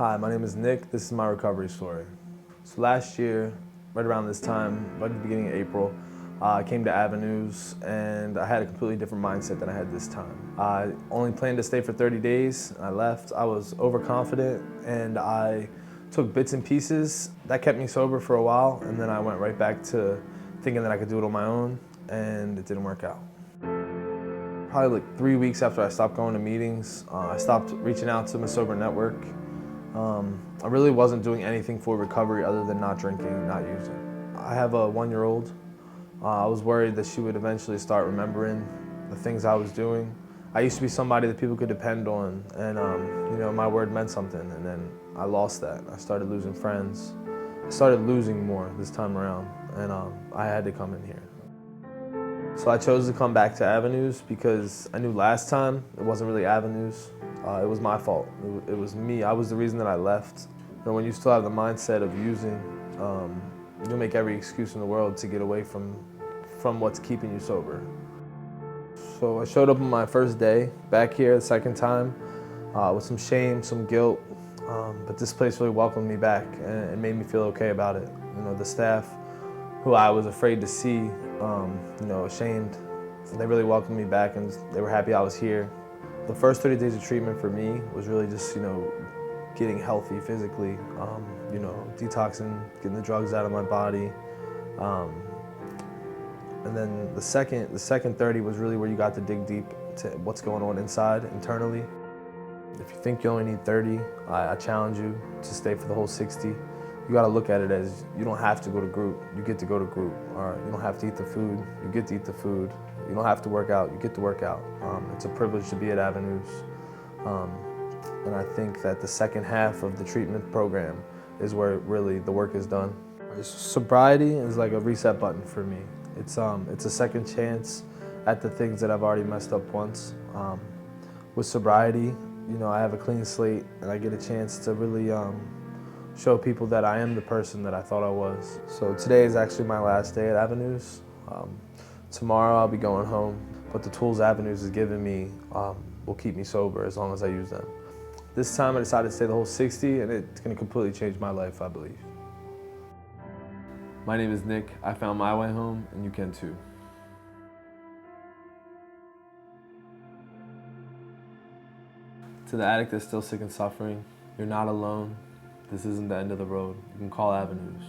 Hi, my name is Nick. This is my recovery story. So last year, right around this time, right at the beginning of April, I came to Avenues and I had a completely different mindset than I had this time. I only planned to stay for 30 days. I left. I was overconfident and I took bits and pieces. That kept me sober for a while, and then I went right back to thinking that I could do it on my own, and it didn't work out. Probably like 3 weeks after I stopped going to meetings, I stopped reaching out to my sober network. I really wasn't doing anything for recovery other than not drinking, not using. I have a 1-year-old. I was worried that she would eventually start remembering the things I was doing. I used to be somebody that people could depend on, and my word meant something, and then I lost that. I started losing friends. I started losing more this time around, and I had to come in here. So I chose to come back to Avenues because I knew last time it wasn't really Avenues. It was my fault. It was me. I was the reason that I left. When you still have the mindset of using, you'll make every excuse in the world to get away from what's keeping you sober. So I showed up on my first day back here the second time with some shame, some guilt, but this place really welcomed me back and it made me feel okay about it. The staff who I was afraid to see, ashamed, they really welcomed me back and they were happy I was here. The first 30 days of treatment for me was really just, getting healthy physically, detoxing, getting the drugs out of my body. And then the second 30 was really where you got to dig deep to what's going on inside, internally. If you think you only need 30, I challenge you to stay for the whole 60. You gotta look at it as you don't have to go to group, you get to go to group. Or you don't have to eat the food, you get to eat the food. You don't have to work out, you get to work out. It's a privilege to be at Avenues. And I think that the second half of the treatment program is where really the work is done. Sobriety is like a reset button for me. It's a second chance at the things that I've already messed up once. With sobriety, I have a clean slate and I get a chance to really show people that I am the person that I thought I was. So today is actually my last day at Avenues. Tomorrow I'll be going home, but the tools Avenues has given me will keep me sober as long as I use them. This time I decided to stay the whole 60, and it's going to completely change my life, I believe. My name is Nick. I found my way home, and you can too. To the addict that's still sick and suffering, you're not alone. This isn't the end of the road. You can call Avenues.